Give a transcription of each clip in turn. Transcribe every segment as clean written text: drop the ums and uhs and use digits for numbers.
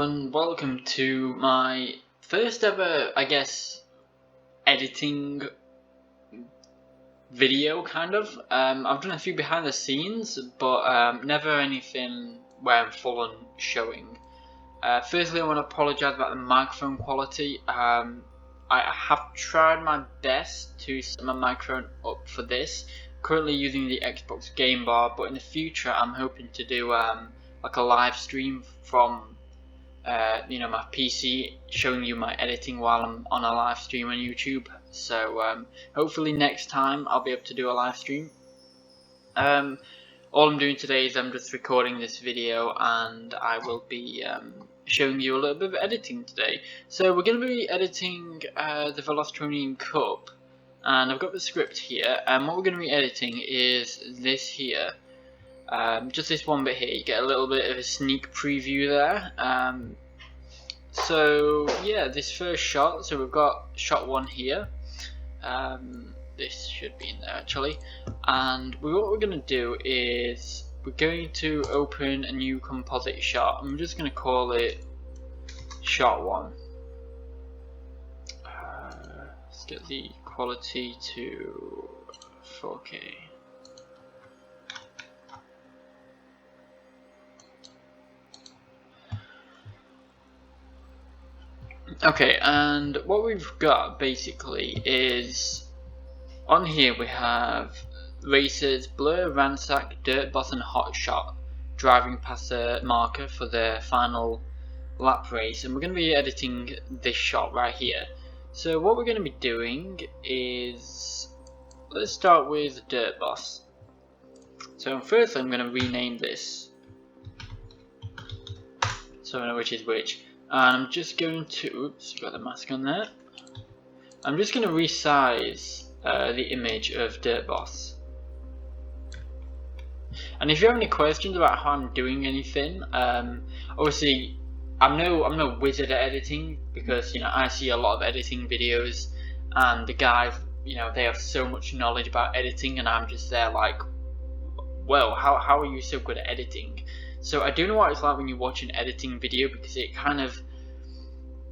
everyone, welcome to my first ever, I guess, editing video, kind of. I've done a few behind the scenes, but never anything where I'm full on showing. Firstly, I want to apologise about the microphone quality. I have tried my best to set my microphone up for this. Currently using the Xbox Game Bar, but in the future I'm hoping to do like a live stream from my PC, showing you my editing while I'm on a live stream on YouTube. So hopefully next time I'll be able to do a live stream. All I'm doing today is I'm just recording this video, and I will be showing you a little bit of editing today. So we're going to be editing the Velocitronian Cup, and I've got the script here, and what we're going to be editing is this here. Just this one bit here. You get a little bit of a sneak preview there. So yeah, this first shot, so we've got shot 1 here. This should be in there actually, and what we're going to do is we're going to open a new composite shot. I'm just going to call it shot 1. Let's get the quality to 4K. Okay, and what we've got basically is on here we have racers Blur, Ransack, Dirt Boss and Hotshot driving past the marker for their final lap race, and we're going to be editing this shot right here. So what we're going to be doing is, let's start with Dirt Boss. So first I'm going to rename this so I know which is which. And I'm just going to, oops, got the mask on there. I'm just going to resize the image of Dirt Boss. And if you have any questions about how I'm doing anything, obviously I'm no wizard at editing, because I see a lot of editing videos, and the guys they have so much knowledge about editing, and I'm just there like, well, how are you so good at editing? So I do know what it's like when you watch an editing video, because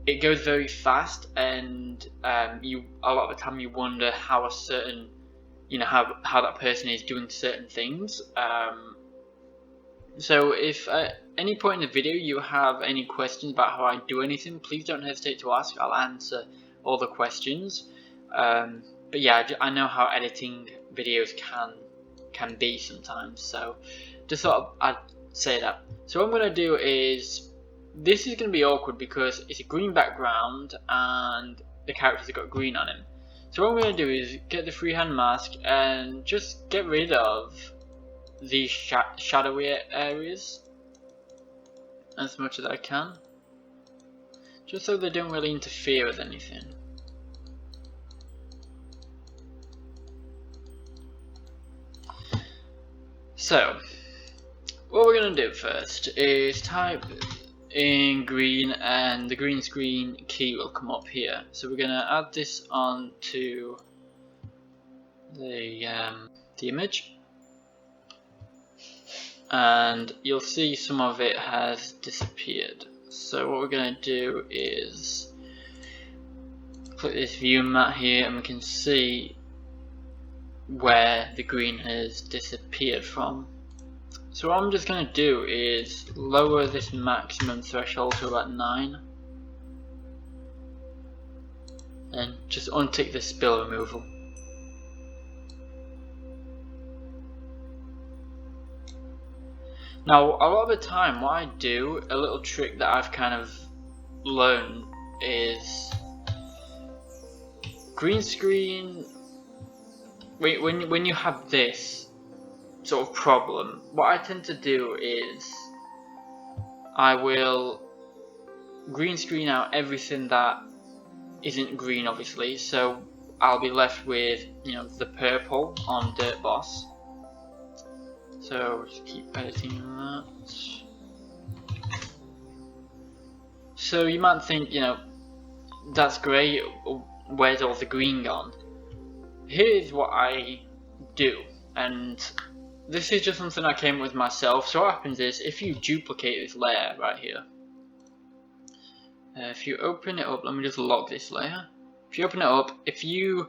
it goes very fast, and a lot of the time you wonder how a certain how that person is doing certain things. So if at any point in the video you have any questions about how I do anything, please don't hesitate to ask. I'll answer all the questions. But yeah, I know how editing videos can be sometimes, so just thought I'd say that. So what I'm going to do is, this is going to be awkward because it's a green background and the characters have got green on him. So what I'm going to do is get the freehand mask and just get rid of these shadowy areas as much as I can, just so they don't really interfere with anything. So what we're going to do first is type in green, and the green screen key will come up here. So we're going to add this on to the image, and you'll see some of it has disappeared. So what we're going to do is click this view mat here, and we can see where the green has disappeared from. So what I'm just going to do is lower this maximum threshold to about 9, and just untick the spill removal. Now a lot of the time what I do, a little trick that I've kind of learned, is green screen, when you have this sort of problem, what I tend to do is I will green screen out everything that isn't green, obviously, so I'll be left with the purple on Dirt Boss. So just keep editing that. So you might think, that's great, where's all the green gone? Here's what I do, and this is just something I came up with myself. So what happens is, if you duplicate this layer right here, If you open it up, let me just lock this layer. If you open it up, if you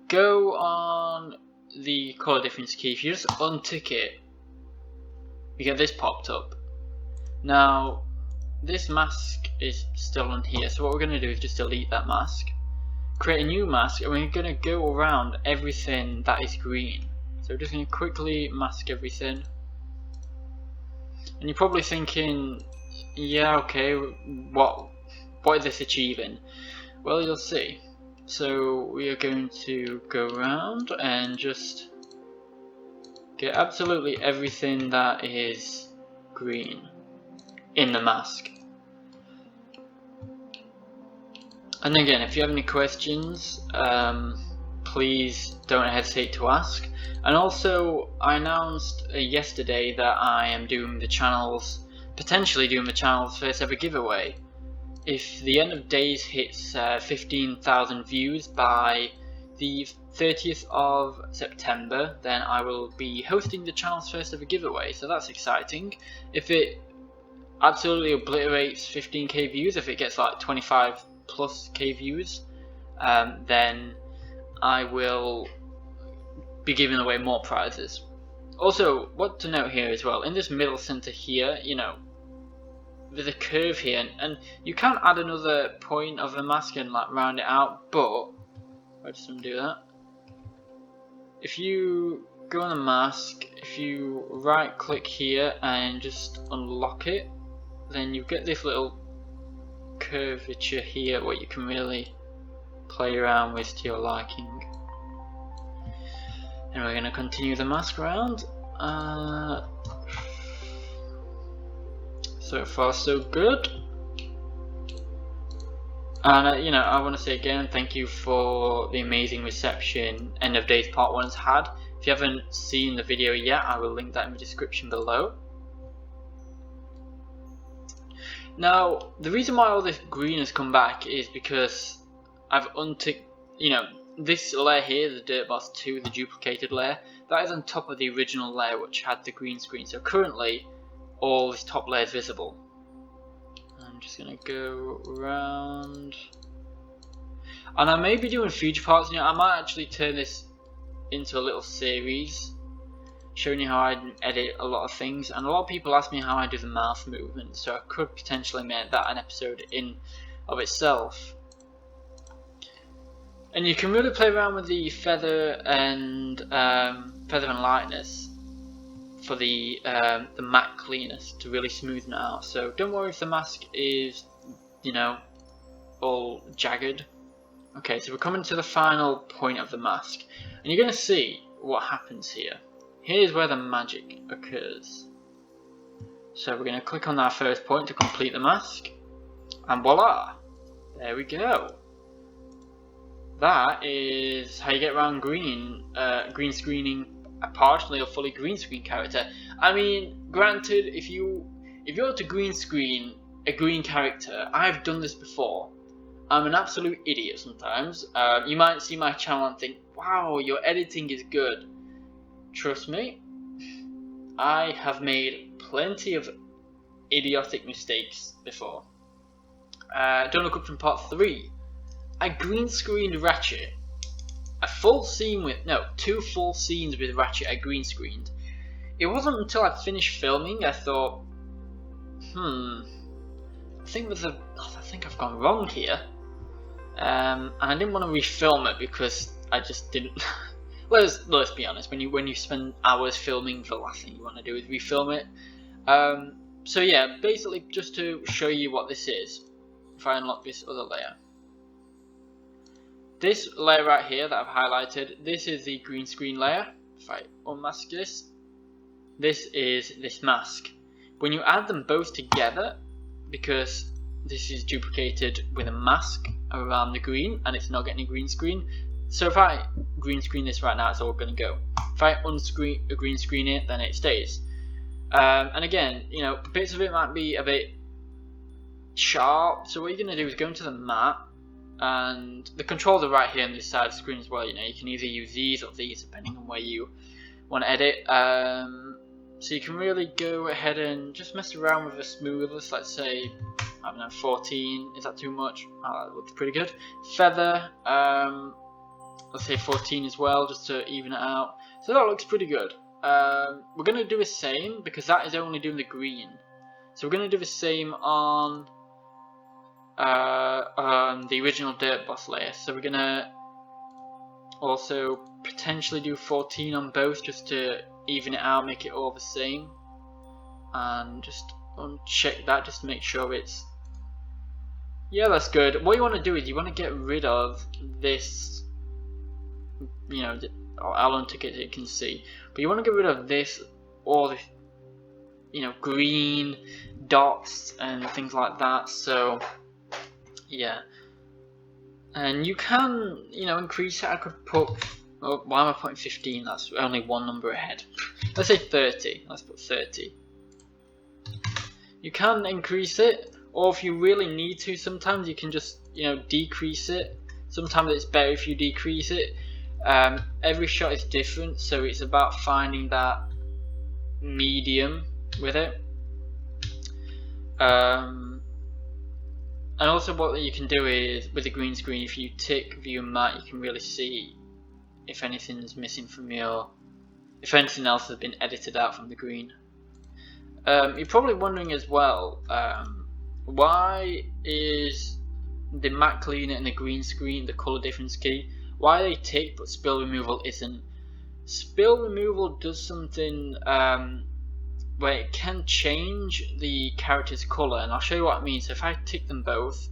go on the color difference key, if you just untick it, you get this popped up. Now, this mask is still on here, so what we're going to do is just delete that mask, create a new mask, and we're going to go around everything that is green. So we're just going to quickly mask everything. And you're probably thinking, yeah, okay, what is this achieving? Well, you'll see. So we are going to go around and just get absolutely everything that is green in the mask. And again, if you have any questions, please don't hesitate to ask. And also, I announced yesterday that I am doing the channel's, potentially doing the channel's first ever giveaway. If the end of days hits 15,000 views by the 30th of September, then I will be hosting the channel's first ever giveaway, so that's exciting. If it absolutely obliterates 15k views, if it gets like 25+k views, then I will be giving away more prizes. Also, what to note here as well, in this middle center here, you know, there's a curve here, and you can add another point of the mask and like round it out, but I just undo that. If you go on the mask, if you right click here and just unlock it, then you get this little curvature here where you can really play around with to your liking. And we're going to continue the mask round. So far so good. And you know, I want to say again, thank you for the amazing reception End of Days Part 1 has had. If you haven't seen the video yet, I will link that in the description below. Now, the reason why all this green has come back is because I've unticked, you know, this layer here, the Dirt Boss 2, the duplicated layer, that is on top of the original layer which had the green screen. So currently, all this top layer is visible. I'm just going to go around. And I may be doing future parts, you know, I might actually turn this into a little series, showing you how I edit a lot of things. And a lot of people ask me how I do the mouth movement, so I could potentially make that an episode in of itself. And you can really play around with the feather and lightness for the matte cleanness to really smoothen it out. So don't worry if the mask is, you know, all jagged. Okay, so we're coming to the final point of the mask, and you're going to see what happens here. Here's where the magic occurs. So we're going to click on our first point to complete the mask, and voila, there we go. That is how you get around green screening a partially or fully green screen character. I mean, granted, if you were to green screen a green character, I've done this before. I'm an absolute idiot sometimes. You might see my channel and think, wow, your editing is good. Trust me, I have made plenty of idiotic mistakes before. Don't look up from part 3. I green screened Ratchet. A full scene with, no, 2 full scenes with Ratchet I green screened. It wasn't until I finished filming I thought, I think I've gone wrong here. And I didn't want to refilm it because I just didn't. let's be honest. When you spend hours filming, the last thing you want to do is refilm it. So yeah, basically just to show you what this is. If I unlock this other layer. This layer right here that I've highlighted, this is the green screen layer. If I unmask this, this is this mask. When you add them both together, because this is duplicated with a mask around the green and it's not getting a green screen. So if I green screen this right now, it's all going to go. If I green screen it, then it stays. And again, you know, bits of it might be a bit sharp. So what you're going to do is go into the map. And the controls are right here on this side of the screen as well. You know, you can either use these or these depending on where you want to edit. So you can really go ahead and just mess around with the smoothness. Let's say I don't know, 14. Is that too much? Oh, that looks pretty good. Feather, let's say 14 as well, just to even it out. So that looks pretty good. We're going to do the same because that is only doing the green. So we're going to do the same on the original Dirt Boss layer. So we're going to also potentially do 14 on both just to even it out, make it all the same. And just uncheck that just to make sure it's... Yeah, that's good. What you want to do is you want to get rid of this, you know, I'll untick it so you can see. But you want to get rid of this, all the, you know, green dots and things like that. So, yeah. And you can, you know, increase it. I could put, oh, why am I putting 15? That's only one number ahead. Let's say 30. Let's put 30. You can increase it, or if you really need to, sometimes you can just, you know, decrease it. Sometimes it's better if you decrease it. Every shot is different, so it's about finding that medium with it. And also what you can do is, with the green screen, if you tick view matte, you can really see if anything's missing from your, if anything else has been edited out from the green. You're probably wondering as well, why is the matte cleaner and the green screen the color difference key? Why are they ticked but spill removal isn't? Spill removal does something where it can change the character's color, and I'll show you what I mean. So if I tick them both,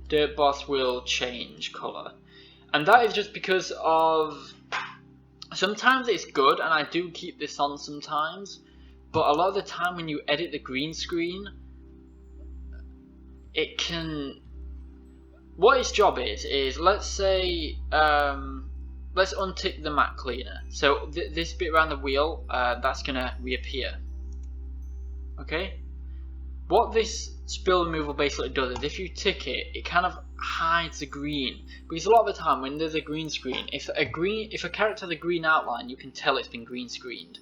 Dirt Boss will change color, and that is just because of, sometimes it's good, and I do keep this on sometimes, but a lot of the time when you edit the green screen, it can, what its job is let's say, let's untick the matte cleaner. So this bit around the wheel, that's gonna reappear. Okay? What this spill removal basically does is if you tick it, it kind of hides the green. Because a lot of the time when there's a green screen, if a character has a green outline, you can tell it's been green screened.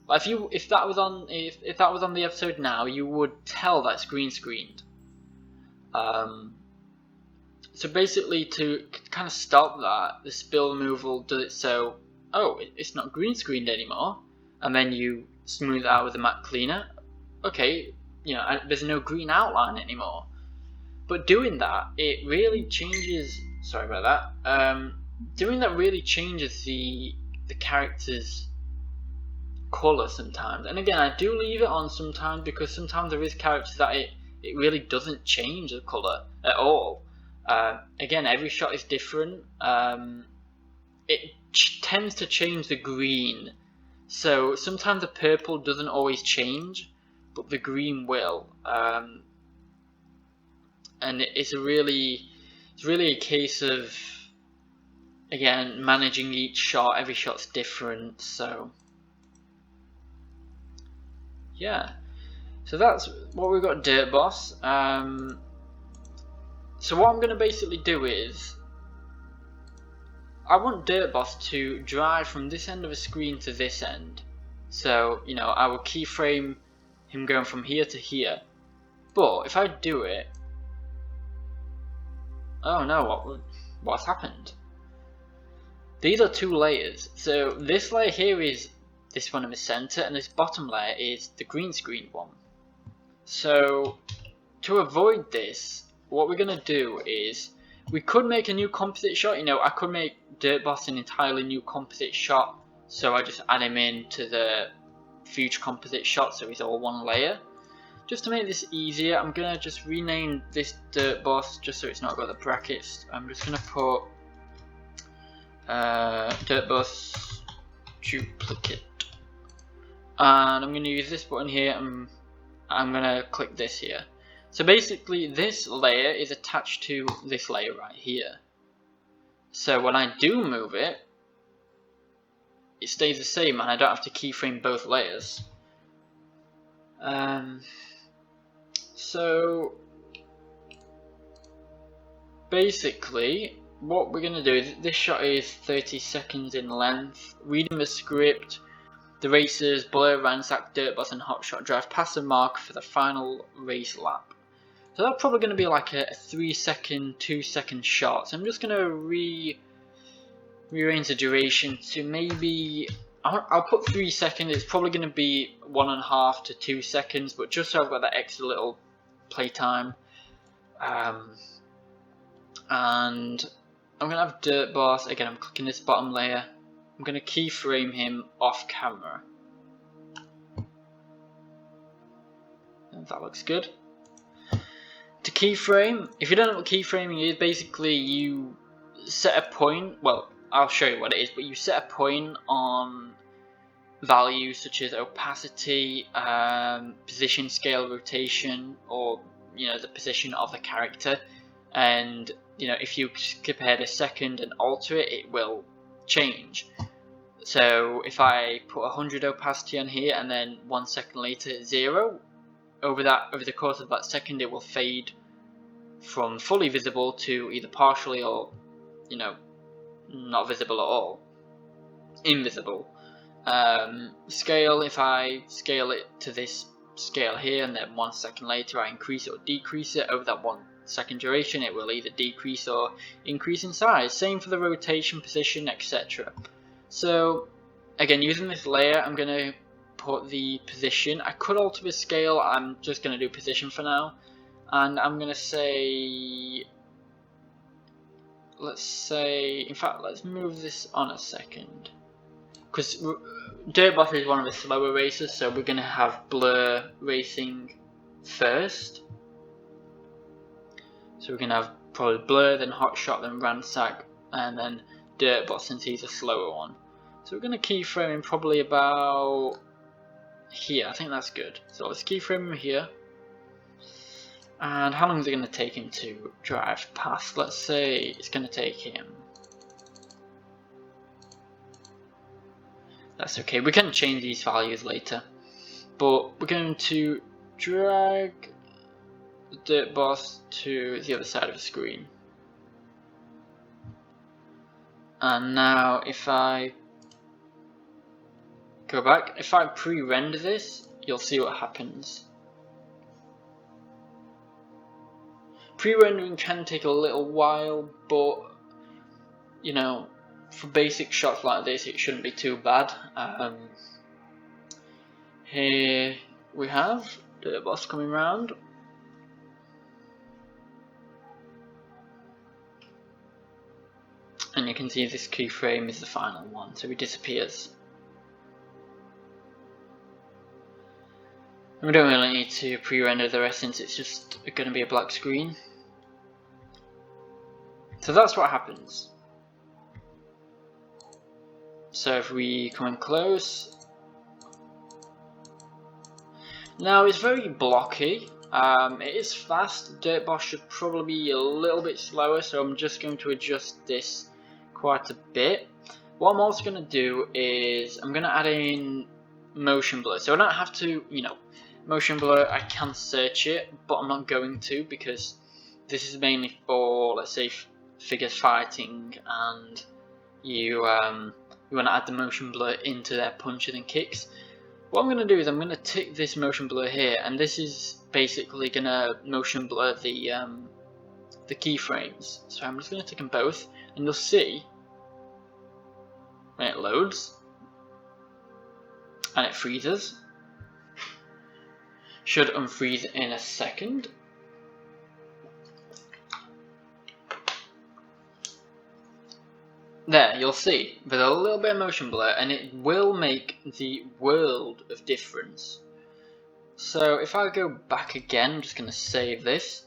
But if that was on the episode now, you would tell that's green screened. So basically, to kind of stop that, the spill removal does it so, oh, it's not green screened anymore, and then you smooth it out with the matte cleaner. Okay, you know, there's no green outline anymore. But doing that, it really changes. Sorry about that. Doing that really changes the character's color sometimes. And again, I do leave it on sometimes because sometimes there is characters that it really doesn't change the color at all. Again, every shot is different. It tends to change the green, so sometimes the purple doesn't always change, but the green will. And it's really a case of, again, managing each shot. Every shot's different, so yeah. So that's what we've got, Dirt Boss. So what I'm going to basically do is, I want Dirt Boss to drive from this end of the screen to this end. So, you know, I will keyframe him going from here to here. But if I do it, oh no, what's happened? These are two layers. So this layer here is this one in the center, and this bottom layer is the green screen one. So to avoid this, what we're going to do is, we could make a new composite shot. You know, I could make Dirt Boss an entirely new composite shot, so I just add him into the future composite shot so he's all one layer. Just to make this easier, I'm going to just rename this Dirt Boss just so it's not got the brackets. I'm just going to put Dirt Boss duplicate, and I'm going to use this button here, and I'm going to click this here. So basically this layer is attached to this layer right here. So when I do move it, it stays the same and I don't have to keyframe both layers. So basically what we're going to do is, this shot is 30 seconds in length. Reading the script, The racers Blur, Ransack, Dirtboss and Hotshot drive past the mark for the final race lap. So that's probably going to be like a 3 second, 2 second shot. So I'm just going to rearrange the duration to maybe, I'll put 3 seconds. It's probably going to be 1.5 to 2 seconds, but just so I've got that extra little playtime. And I'm going to have Dirtboss, again I'm clicking this bottom layer, I'm going to keyframe him off camera. And that looks good. To keyframe, if you don't know what keyframing is, basically you set a point, well I'll show you what it is, but you set a point on values such as opacity, position, scale, rotation, or the position of the character, and if you skip ahead a second and alter it, it will change. So if I put 100 opacity on here and then 1 second later 0, over the course of that second it will fade from fully visible to either partially or not visible at all, invisible. Scale, if I scale it to this scale here and then 1 second later I increase it or decrease it, over that 1 second duration it will either decrease or increase in size. Same for the rotation, position, etc. So again, using this layer, I'm going to put the position. I could alter the scale, I'm just going to do position for now, and I'm going to say, in fact let's move this on a second, because Dirtboss is one of the slower racers, so we're going to have Blur racing first. So we're going to have probably Blur, then Hotshot, then Ransack, and then Dirtboss since he's a slower one. So we're going to keyframe him probably about here. I think that's good. So let's keyframe him here. And how long is it going to take him to drive past? Let's say it's going to take him. That's okay. We can change these values later. But we're going to drag the Dirtboss to the other side of the screen. And now if I go back, if I pre-render this, you'll see what happens. Pre-rendering can take a little while, but for basic shots like this it shouldn't be too bad. Here we have Dirtboss coming round. And you can see this keyframe is the final one, so he disappears. And we don't really need to pre-render the rest since it's just going to be a black screen. So that's what happens. So if we come in close, now it's very blocky. It is fast. Dirtboss should probably be a little bit slower, so I'm just going to adjust this quite a bit. What I'm also going to do is I'm going to add in motion blur. So I don't have to, motion blur, I can search it, but I'm not going to, because this is mainly for, let's say, figures fighting, and you want to add the motion blur into their punches and kicks. What I'm going to do is I'm going to tick this motion blur here, and this is basically going to motion blur the keyframes. So I'm just going to tick them both, and you'll see when it loads and it freezes. Should unfreeze in a second. There, you'll see, with a little bit of motion blur, and it will make the world of difference. So if I go back again, I'm just going to save this.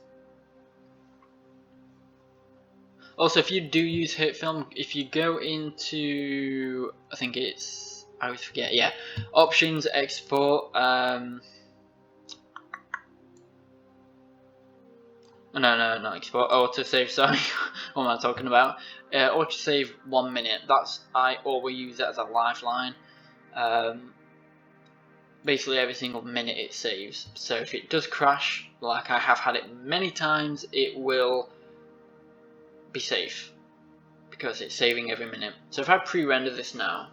Also, if you do use HitFilm, if you go into, I think it's, I always forget, yeah, options, export, no, not export, autosave, sorry, what am I talking about? Autosave 1 minute, I always use that as a lifeline. Basically every single minute it saves, so if it does crash, like I have had it many times, it will be safe, because it's saving every minute. So if I pre-render this now,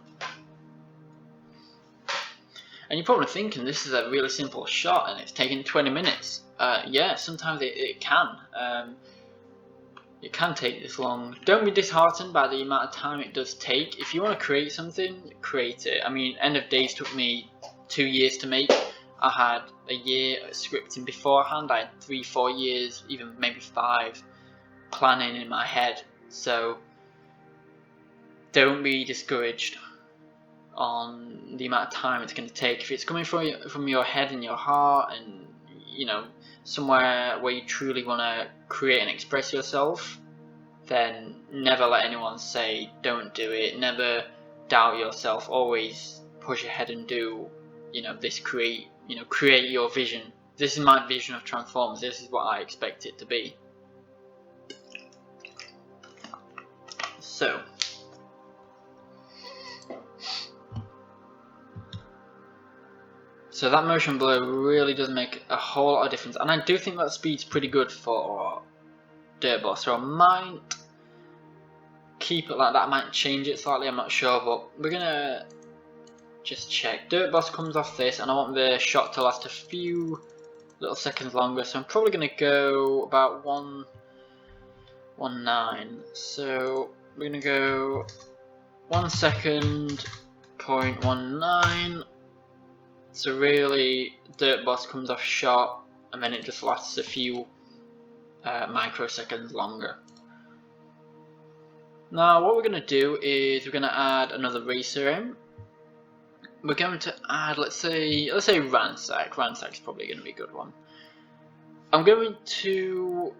And you're probably thinking this is a really simple shot and it's taking 20 minutes. Yeah, sometimes it can. It can take this long. Don't be disheartened by the amount of time it does take. If you want to create something, create it. I mean, End of Days took me 2 years to make. I had a year scripting beforehand. I had 3-4 years, even maybe 5, planning in my head. So don't be discouraged on the amount of time it's going to take. If it's coming from your head and your heart, and you know, somewhere where you truly want to create and express yourself, then never let anyone say don't do it. Never doubt yourself. Always push ahead and do, create your vision. This is my vision of Transformers. This is what I expect it to be. So that motion blur really does make a whole lot of difference, and I do think that speed's pretty good for Dirt Boss, so I might keep it like that. I might change it slightly, I'm not sure, but we're gonna just check. Dirt Boss comes off this, and I want the shot to last a few little seconds longer, so I'm probably gonna go about 1:19. So we're gonna go 1 second, 0.19. So really, Dirt Boss comes off shot, and then it just lasts a few microseconds longer. Now what we're going to do is we're going to add another racer in. We're going to add, let's say Ransack. Ransack's probably going to be a good one. I'm going to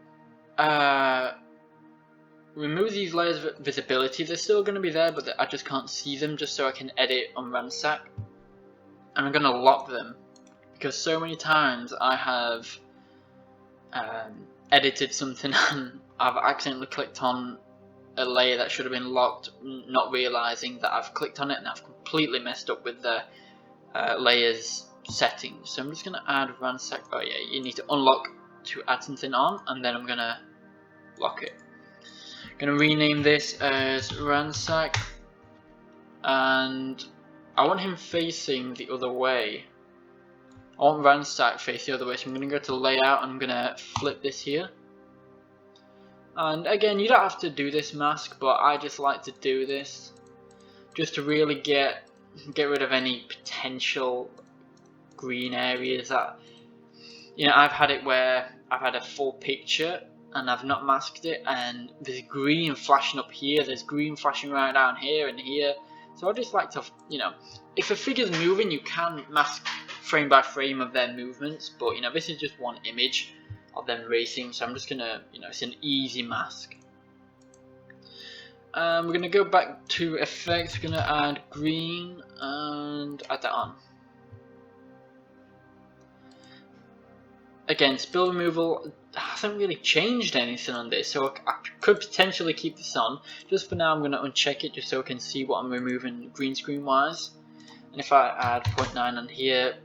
remove these layers of visibility. They're still going to be there, but I just can't see them, just so I can edit on Ransack. And I'm going to lock them, because so many times I have edited something and I've accidentally clicked on a layer that should have been locked, not realizing that I've clicked on it, and I've completely messed up with the layers settings. So I'm just going to add Ransack. Oh yeah, you need to unlock to add something on, and then I'm going to lock it. I'm going to rename this as Ransack, and I want him facing the other way. I want Ransack face the other way, so I'm going to go to layout and I'm going to flip this here. And again, you don't have to do this mask, but I just like to do this just to really get rid of any potential green areas that, I've had it where I've had a full picture and I've not masked it, and there's green flashing up here, there's green flashing right down here and here. So I just like to, if a figure's moving, you can mask frame by frame of their movements, but this is just one image of them racing, so I'm just gonna, it's an easy mask. We're gonna go back to effects, we're gonna add green and add that on. Again, spill removal hasn't really changed anything on this, so I could potentially keep this on. Just for now, I'm going to uncheck it just so I can see what I'm removing green screen wise. And if I add 0.9 on here,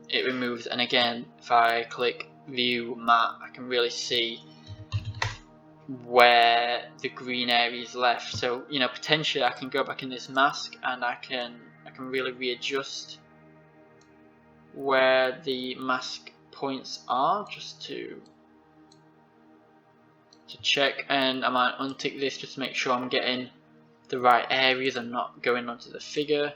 it removes. And again, if I click view matte, I can really see where the green area is left. So potentially I can go back in this mask and I can really readjust where the mask points are, just to check, and I might untick this just to make sure I'm getting the right areas and not going onto the figure.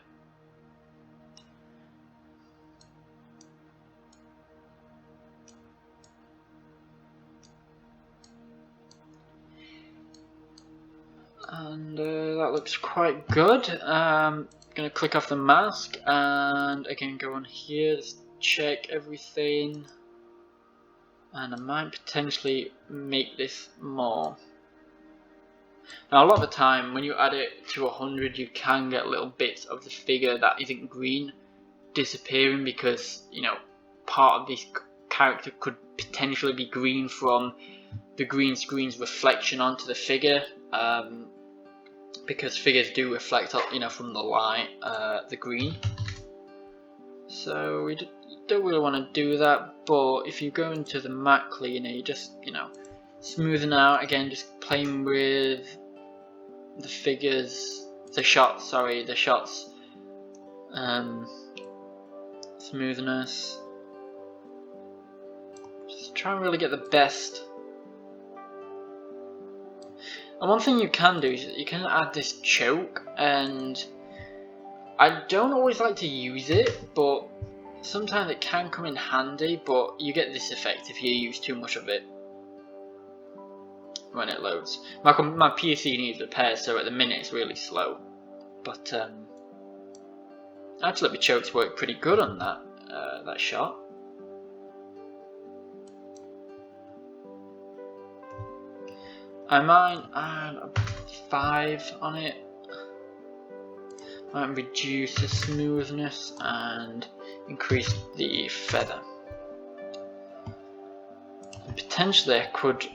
And that looks quite good. I'm going to click off the mask and again go on here, just check everything, and I might potentially make this more. Now a lot of the time when you add it to 100, you can get little bits of the figure that isn't green disappearing, because part of this character could potentially be green from the green screen's reflection onto the figure, because figures do reflect from the light the green. So we don't really want to do that, but if you go into the matte cleaner, you just smoothing out, again just playing with the figures, the shots, smoothness. Just try and really get the best. And one thing you can do is you can add this choke, and I don't always like to use it, but sometimes it can come in handy, but you get this effect if you use too much of it when it loads. My PC needs repair, so at the minute it's really slow. But actually the chokes work pretty good on that shot. I might add a 5 on it. Might reduce the smoothness and increase the feather. And potentially I could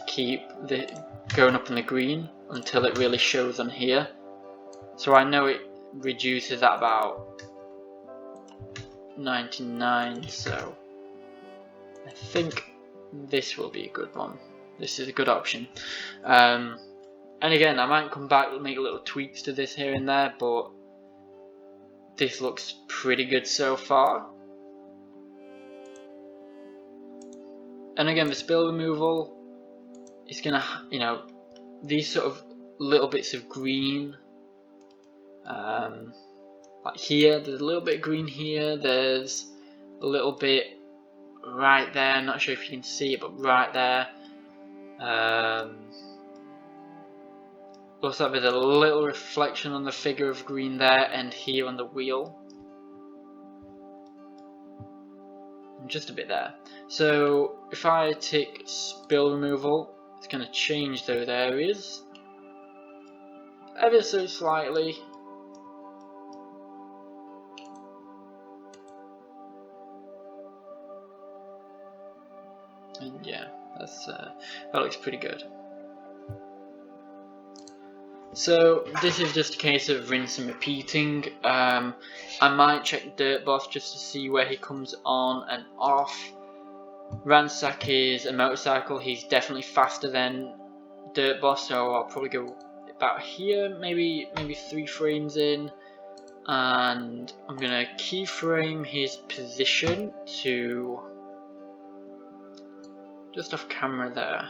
keep the going up in the green until it really shows on here. So I know it reduces at about 99, so I think this will be a good one. This is a good option. And again, I might come back and make little tweaks to this here and there, but this looks pretty good so far. And again, the spill removal is gonna, you know, these sort of little bits of green, like here, there's a little bit of green here, there's a little bit right there, I'm not sure if you can see it, but right there. Looks like there's a little reflection on the figure of green there, and here on the wheel. And just a bit there. So if I tick spill removal, it's going to change those areas ever so slightly. And yeah, that looks pretty good. So this is just a case of rinse and repeating. I might check Dirt Boss just to see where he comes on and off. Ransack is a motorcycle, he's definitely faster than Dirt Boss, so I'll probably go about here, maybe 3 frames in, and I'm gonna keyframe his position to just off camera there.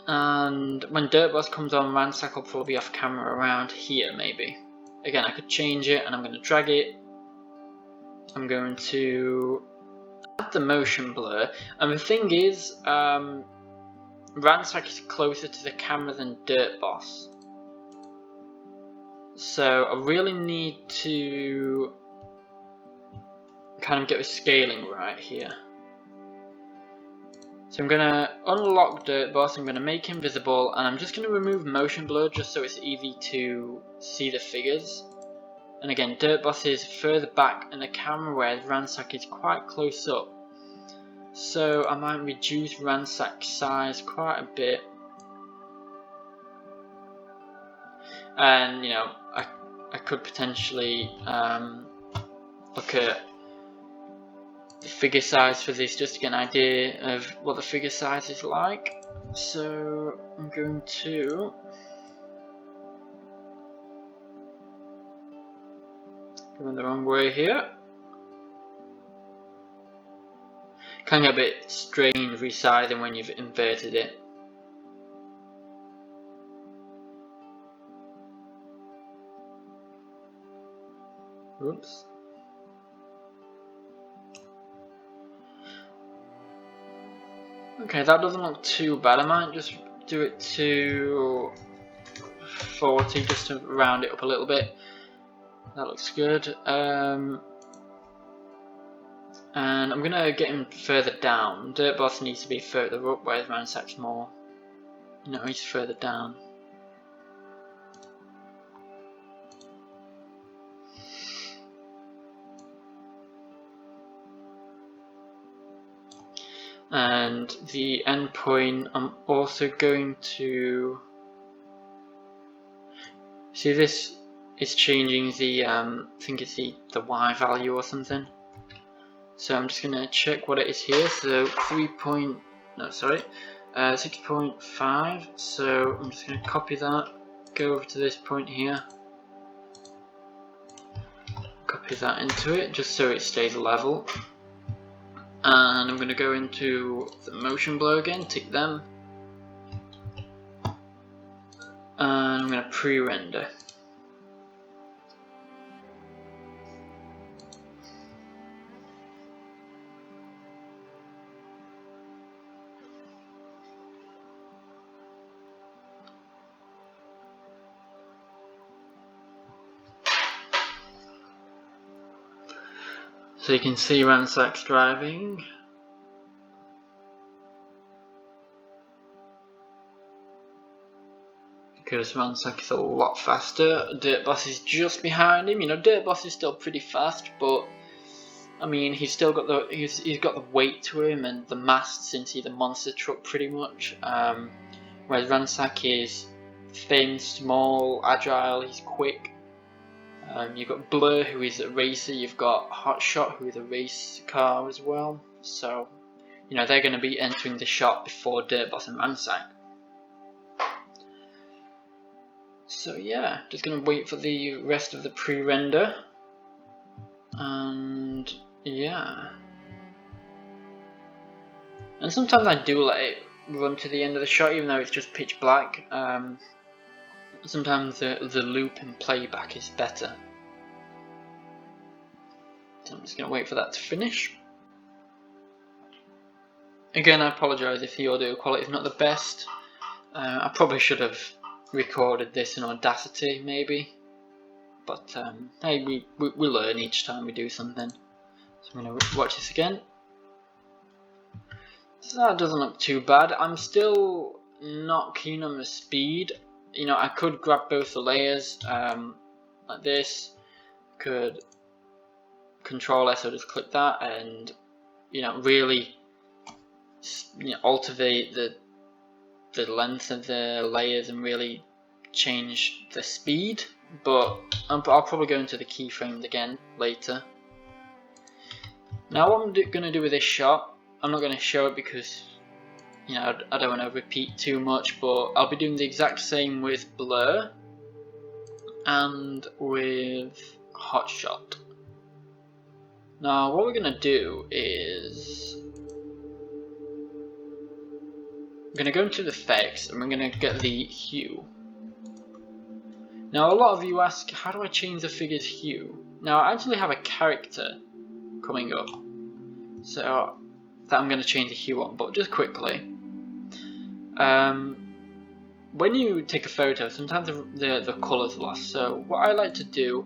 And when Dirt Boss comes on, Ransack will probably be off camera around here maybe. Again, I could change it, and I'm going to drag it. I'm going to add the motion blur, and the thing is, Ransack is closer to the camera than Dirt Boss, so I really need to kind of get the scaling right here. So I'm going to unlock Dirt Boss, I'm going to make him visible, and I'm just going to remove motion blur just so it's easy to see the figures. And again, Dirt Boss is further back in the camera, whereas Ransack is quite close up. So I might reduce Ransack's size quite a bit. And you know, I could potentially look at the figure size for this just to get an idea of what the figure size is like. So I'm going to going the wrong way here. Can get a bit strange resizing when you've inverted it. Oops. Okay, that doesn't look too bad. I might just do it to 40 just to round it up a little bit. That looks good. And I'm going to get him further down. Dirt Boss needs to be further up, whereas Ransack's more, you know, he's further down. And the endpoint, I'm also going to see this is changing the I think it's the Y value or something. So I'm just gonna check what it is here. So 6.5. So I'm just gonna copy that go over to this point here, copy that into it just so it stays level, and I'm going to go into the motion blur again, tick them, and I'm going to pre-render. So you can see Ransac's driving. Because Ransack is a lot faster. Dirt Boss is just behind him. You know, Dirt Boss is still pretty fast, but I mean, he's still got the he's got the weight to him and the mast, since he's a monster truck pretty much. Whereas Ransack is thin, small, agile. He's quick. You've got Blur, who is a racer. You've got Hotshot, who is a race car as well. So, you know, they're going to be entering the shot before Dirt Boss and Ransack. So yeah, just going to wait for the rest of the pre-render. And yeah. And sometimes I do let it run to the end of the shot, even though it's just pitch black. Sometimes the loop and playback is better. So I'm just going to wait for that to finish. Again, I apologise if the audio quality is not the best. I probably should have recorded this in Audacity maybe. But hey, we learn each time we do something. So I'm going to watch this again. So that doesn't look too bad. I'm still not keen on the speed. You know, I could grab both the layers like this, could Control S, so just click that, and you know, really, you know, alter the length of the layers and really change the speed. But I'll probably go into the keyframes again later. Now, what I'm going to do with this shot, I'm not going to show it because, you know, I don't want to repeat too much, but I'll be doing the exact same with Blur and with Hotshot. Now what we're going to do is, I'm going to go into the effects and we're going to get the hue. Now a lot of you ask, how do I change the figure's hue? Now I actually have a character coming up, so that I'm going to change the hue on, but just quickly. When you take a photo, sometimes the colour's lost, so what I like to do,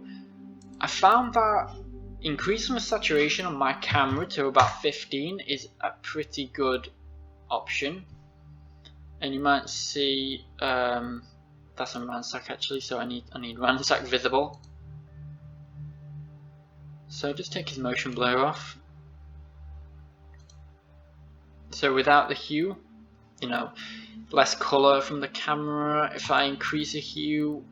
I found that increasing the saturation on my camera to about 15 is a pretty good option. And you might see, that's on Ransack actually, so I need Ransack visible. So just take his motion blur off. So without the hue, you know, less colour from the camera. If I increase the hue,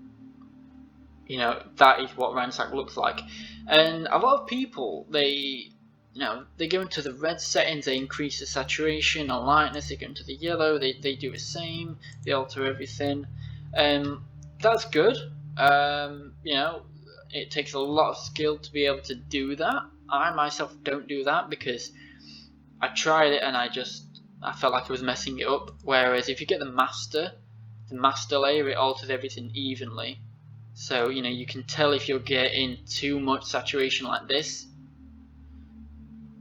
you know, that is what Ransack looks like. And a lot of people, they go into the red settings, they increase the saturation or lightness, they go into the yellow, they do the same, they alter everything. That's good. You know, it takes a lot of skill to be able to do that. I myself don't do that because I tried it and I felt like I was messing it up. Whereas if you get the master layer, it alters everything evenly. So, you know, you can tell if you're getting too much saturation like this,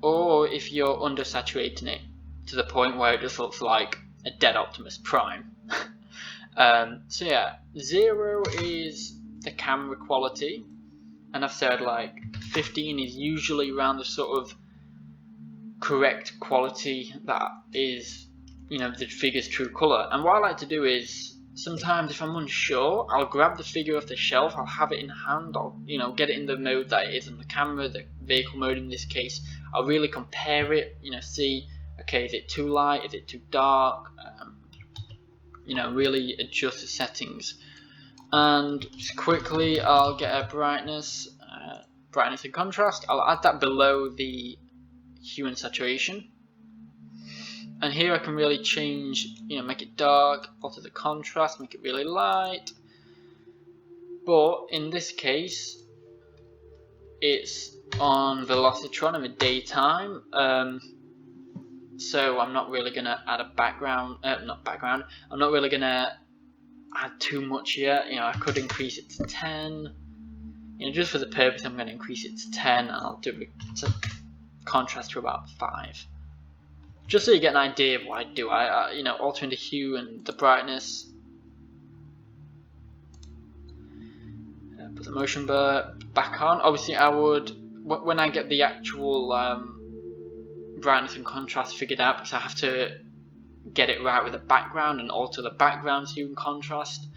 or if you're undersaturating it to the point where it just looks like a dead Optimus Prime. So yeah, 0 is the camera quality, and I've said like 15 is usually around the sort of correct quality that is, you know, the figure's true colour. And what I like to do is, sometimes if I'm unsure, I'll grab the figure off the shelf, I'll have it in hand, I'll, you know, get it in the mode that it is on the camera, the vehicle mode in this case. I'll really compare it, you know, see, okay, is it too light, is it too dark, you know, really adjust the settings. And just quickly, I'll get a brightness and contrast. I'll add that below the hue and saturation. And here I can really change, you know, make it dark, alter the contrast, make it really light. But in this case, it's on Velocitron in the daytime, so I'm not really gonna add a background. I'm not really gonna add too much yet. You know, I could increase it to 10. You know, just for the purpose, I'm gonna increase it to 10, and I'll do it to contrast to about 5. Just so you get an idea of what I do. I you know, altering the hue and the brightness. Put the motion blur back on. Obviously, I would, when I get the actual brightness and contrast figured out, because I have to get it right with the background and alter the background hue and contrast,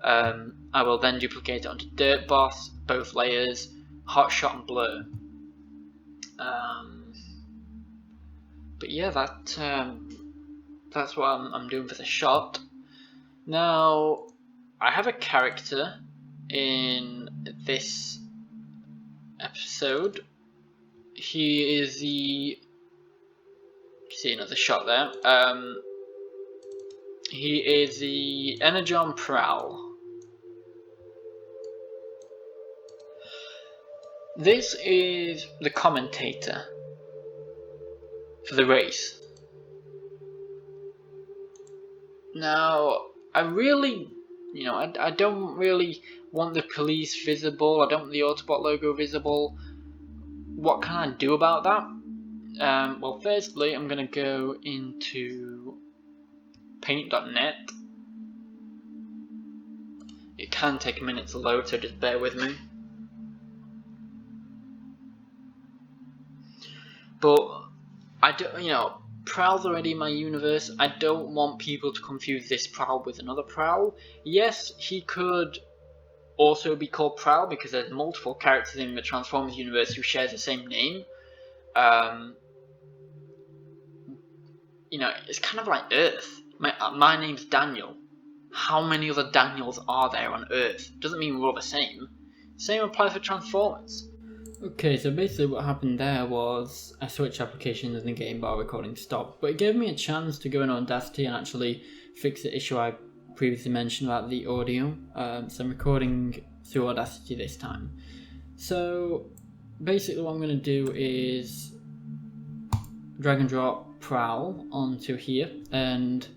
I will then duplicate it onto Dirt Boss, both layers, Hot Shot and Blur. But yeah, that's what I'm doing for the shot. Now, I have a character in this episode. He is the, you see another shot there. He is the Energon Prowl. This is the commentator for the race. Now, I really, you know, I don't really want the police visible. I don't want the Autobot logo visible. What can I do about that? Well, firstly, I'm going to go into paint.net. It can take a minute to load, so just bear with me. But I don't, you know, Prowl's already in my universe. I don't want people to confuse this Prowl with another Prowl. Yes, he could also be called Prowl because there's multiple characters in the Transformers universe who share the same name. You know, it's kind of like Earth. My name's Daniel. How many other Daniels are there on Earth? Doesn't mean we're all the same. Same applies for Transformers. Okay, so basically what happened there was I switched applications in the game while recording stopped, but it gave me a chance to go in Audacity and actually fix the issue I previously mentioned about the audio. So I'm recording through Audacity this time. So basically what I'm going to do is drag and drop Prowl onto here, and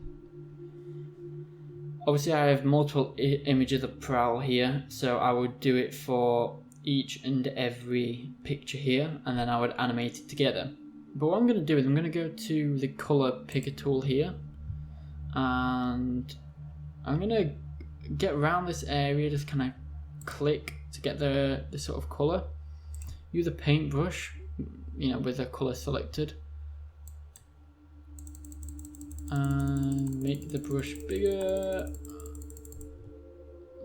obviously I have multiple images of Prowl here, so I would do it for each and every picture here, and then I would animate it together. But what I'm going to do is I'm going to go to the color picker tool here, and I'm going to get around this area, just kind of click to get the sort of color. Use a paintbrush, you know, with the color selected, and make the brush bigger.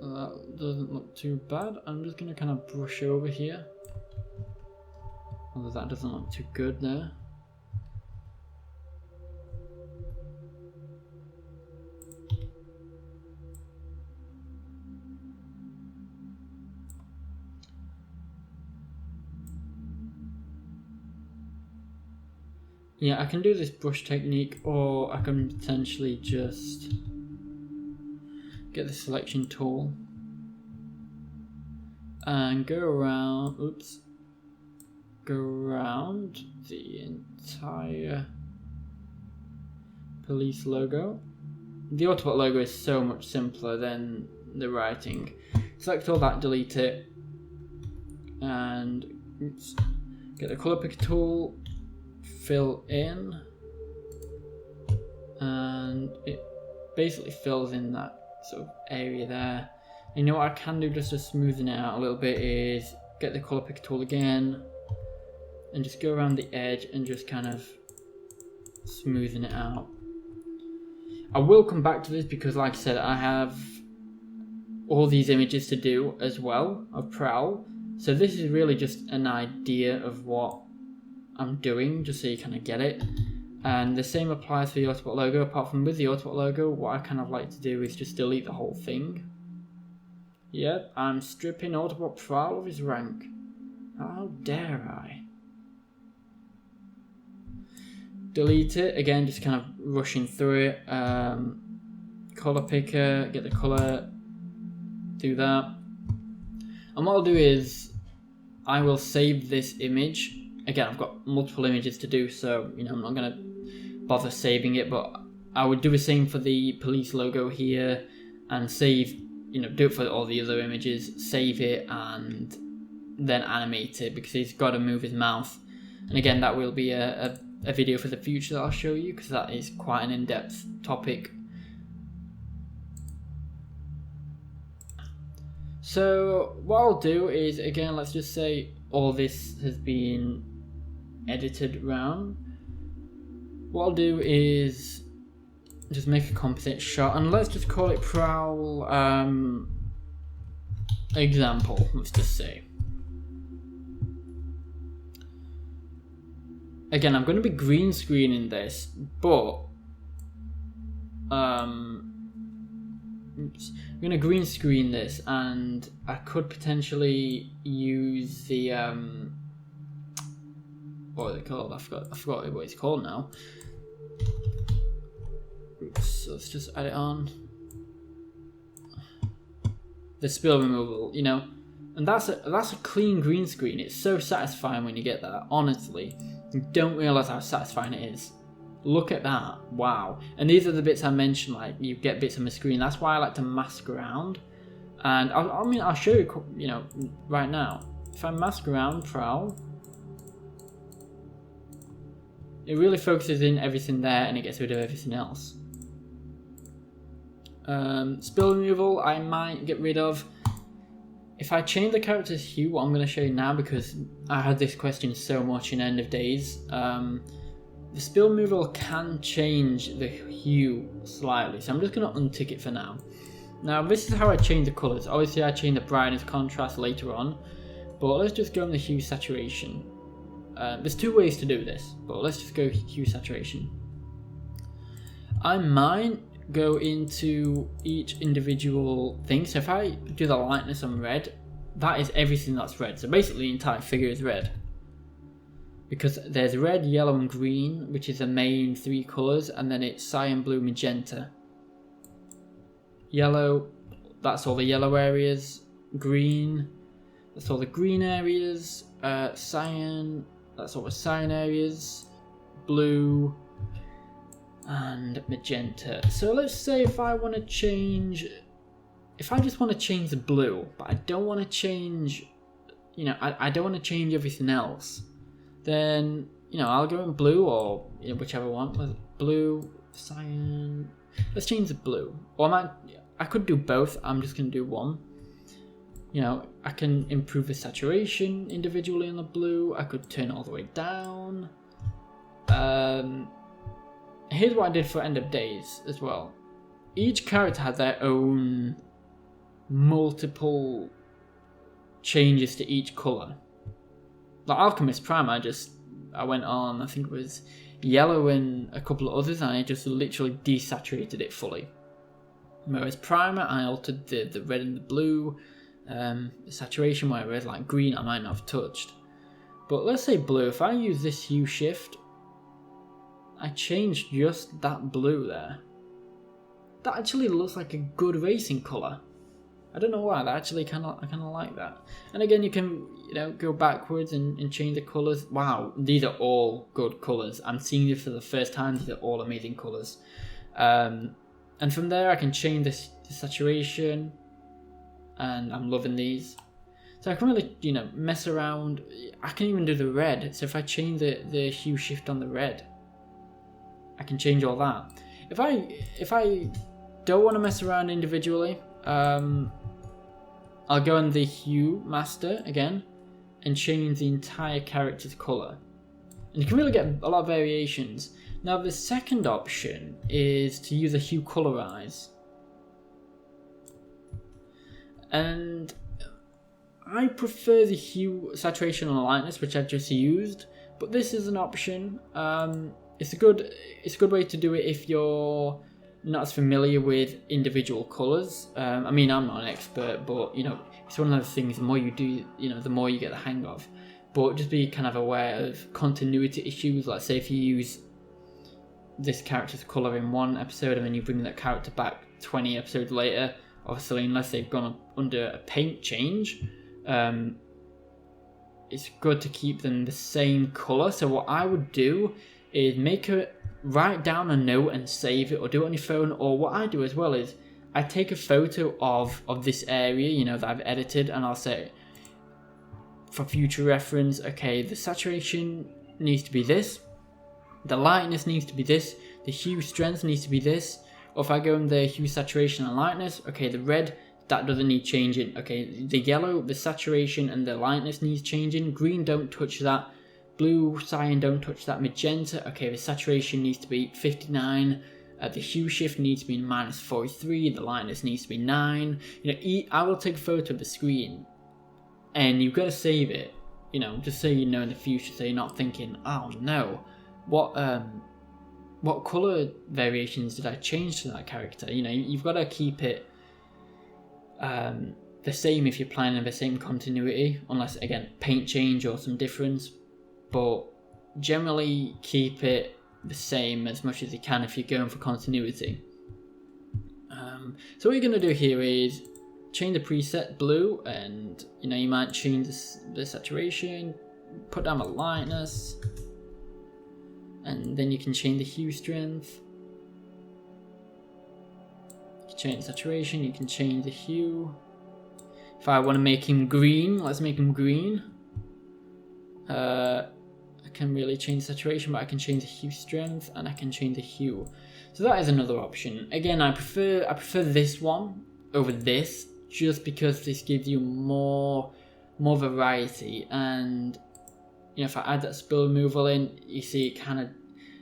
That doesn't look too bad. I'm just going to kind of brush over here. Although that doesn't look too good there. Yeah, I can do this brush technique, or I can potentially just get the selection tool and go around, go around the entire police logo. The Autobot logo is so much simpler than the writing. Select all that, delete it, and get the color picker tool, fill in, and it basically fills in that sort of area there. And you know what I can do just to smoothen it out a little bit is get the color picker tool again and just go around the edge and just kind of smoothen it out. I will come back to this because, like I said, I have all these images to do as well of Prowl, so this is really just an idea of what I'm doing, just so you kind of get it. And the same applies for the Autobot logo, apart from with the Autobot logo, what I kind of like to do is just delete the whole thing. Yep, I'm stripping Autobot Prowl of his rank. How dare I? Delete it, again, just kind of rushing through it. Color picker, get the color, do that. And what I'll do is I will save this image. Again, I've got multiple images to do, so I'm not gonna bother saving it, but I would do the same for the police logo here and save, do it for all the other images, save it and then animate it, because he's got to move his mouth. And again, that will be a video for the future that I'll show you, because that is quite an in-depth topic. So what I'll do is, again, let's just say all this has been edited around. What I'll do is just make a composite shot, and let's just call it prowl example, let's just say. Again, I'm going to be green screening this, but I'm going to green screen this, and I could potentially use the what are they called? I forgot what it's called now. Oops, so let's just add it on. The spill removal, and that's a clean green screen. It's so satisfying when you get that. Honestly, you don't realize how satisfying it is. Look at that, wow. And these are the bits I mentioned, like you get bits on the screen. That's why I like to mask around. And I'll show you, right now. If I mask around prowl, it really focuses in everything there and it gets rid of everything else. Spill removal, I might get rid of. If I change the character's hue, what I'm going to show you now, because I had this question so much in End of Days, the spill removal can change the hue slightly, so I'm just going to untick it for now. Now this is how I change the colours. Obviously I change the brightness contrast later on, but let's just go in the hue saturation. There's two ways to do this, but let's just go hue saturation. I might go into each individual thing. So if I do the lightness on red, that is everything that's red. So basically the entire figure is red, because there's red, yellow and green, which is the main three colours, and then it's cyan, blue, magenta. Yellow, that's all the yellow areas. Green, that's all the green areas. Cyan, that's all the cyan areas. Blue and magenta. So let's say if I want to change, if I just want to change the blue, but I don't want to change, I don't want to change everything else, then, I'll go in blue, or whichever one, blue, cyan. Let's change the blue. Or I could do both. I'm just going to do one. I can improve the saturation individually on the blue. I could turn it all the way down. Here's what I did for End of Days as well. Each character had their own multiple changes to each colour. Like Alchemist Prime, I went on, I think it was yellow and a couple of others, and I just literally desaturated it fully. Whereas Primer, I altered the red and the blue, the saturation, whereas like green I might not have touched. But let's say blue, if I use this hue shift, I changed just that blue there. That actually looks like a good racing colour. I don't know why, I kind of like that. And again, you can go backwards and change the colours. Wow, these are all good colours. I'm seeing this for the first time. These are all amazing colours. And from there, I can change the saturation, and I'm loving these. So I can really mess around. I can even do the red. So if I change the hue shift on the red, I can change all that. If I don't want to mess around individually, I'll go in the hue master again and change the entire character's colour. And you can really get a lot of variations. Now the second option is to use a hue colorize. And I prefer the hue saturation and lightness, which I've just used, but this is an option. It's a good way to do it if you're not as familiar with individual colours. I mean, I'm not an expert, but it's one of those things, the more you do, the more you get the hang of. But just be kind of aware of continuity issues. Like say if you use this character's colour in one episode and then you bring that character back 20 episodes later, obviously unless they've gone under a paint change, it's good to keep them the same color. So what I would do is write down a note and save it, or do it on your phone. Or what I do as well is I take a photo of this area, you know, that I've edited, and I'll say, for future reference, okay, the saturation needs to be this, the lightness needs to be this, the hue strength needs to be this. Or if I go in the hue, saturation, and lightness, okay, the red, that doesn't need changing. Okay, the yellow, the saturation and the lightness needs changing. Green, don't touch that. Blue, cyan, don't touch that. Magenta, okay, the saturation needs to be 59. The hue shift needs to be -43. The lightness needs to be 9. You know, I will take a photo of the screen, and you've got to save it. You know, just so you know in the future, so you're not thinking, oh no, what color variations did I change to that character? You know, you've got to keep it the same if you're planning the same continuity, unless again paint change or some difference, but generally keep it the same as much as you can if you're going for continuity. So what you're going to do here is change the preset blue, and you know, you might change the saturation, put down the lightness, and then you can change the hue strength. You can change the saturation, you can change the hue. If I want to make him green, let's make him green. I can really change the saturation, but I can change the hue strength, and I can change the hue. So that is another option. Again, I prefer this one over this, just because this gives you more variety. And you know, if I add that spill removal in, you see it kind of,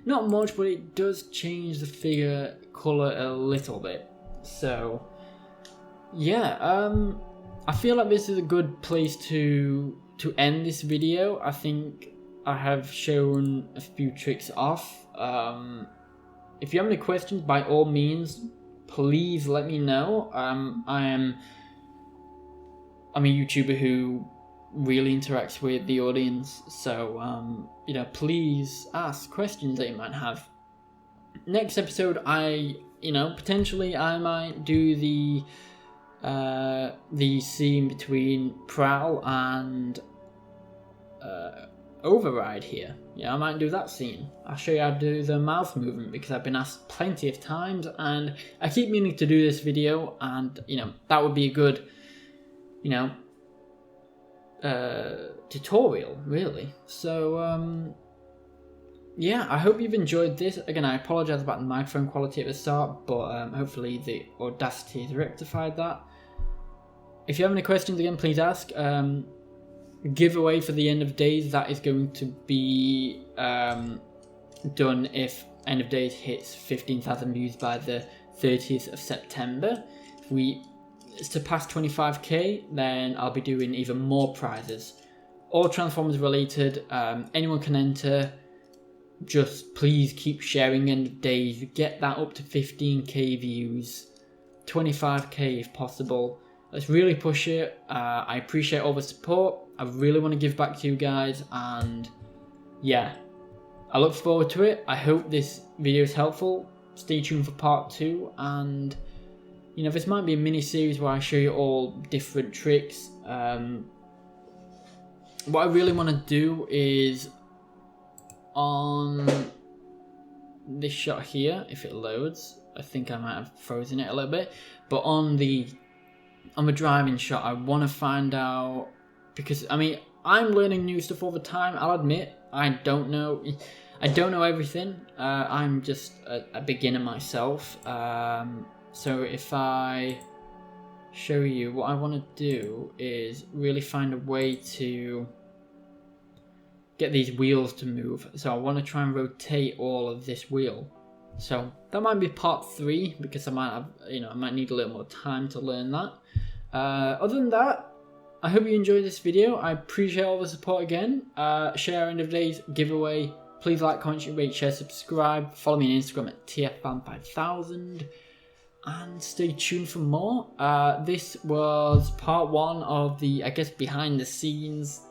not much, but it does change the figure color a little bit. So yeah, I feel like this is a good place to end this video. I think I have shown a few tricks off. If you have any questions, by all means, please let me know. I'm a YouTuber who really interacts with the audience, so you know, please ask questions that you might have. Next episode, potentially I might do the scene between Prowl and Override here. Yeah, I might do that scene. I'll show you how to do the mouth movement, because I've been asked plenty of times, and I keep meaning to do this video, and you know, that would be a good, you know, tutorial, really. So yeah, I hope you've enjoyed this. Again, I apologize about the microphone quality at the start, but hopefully the Audacity has rectified that. If you have any questions, again, please ask. Giveaway for the end of days, that is going to be done if end of days hits 15,000 views by the 30th of September. If we surpass 25k, then I'll be doing even more prizes, all Transformers related. Anyone can enter. Just please keep sharing end of days, get that up to 15k views, 25k if possible. Let's really push it. I appreciate all the support. I really want to give back to you guys, and yeah, I look forward to it. I hope this video is helpful. Stay tuned for part 2, and you know, this might be a mini series where I show you all different tricks. What I really want to do is on this shot here, if it loads, I think I might have frozen it a little bit, but on the driving shot, I want to find out, because I mean, I'm learning new stuff all the time. I'll admit, I don't know everything. I'm just a beginner myself. So if I show you, what I want to do is really find a way to get these wheels to move. So I want to try and rotate all of this wheel. So that might be part 3, because I might have, I might need a little more time to learn that. Other than that, I hope you enjoyed this video. I appreciate all the support again. Share end of days giveaway. Please like, comment, rate, share, subscribe. Follow me on Instagram at tffan5000. And stay tuned for more. This was part 1 of the, I guess, behind the scenes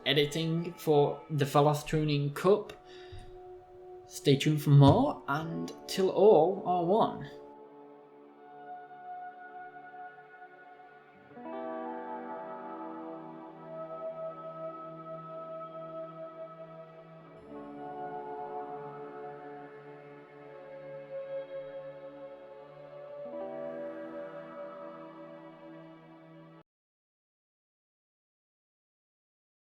editing for the Velocitronian Cup. Stay tuned for more, and till all are one.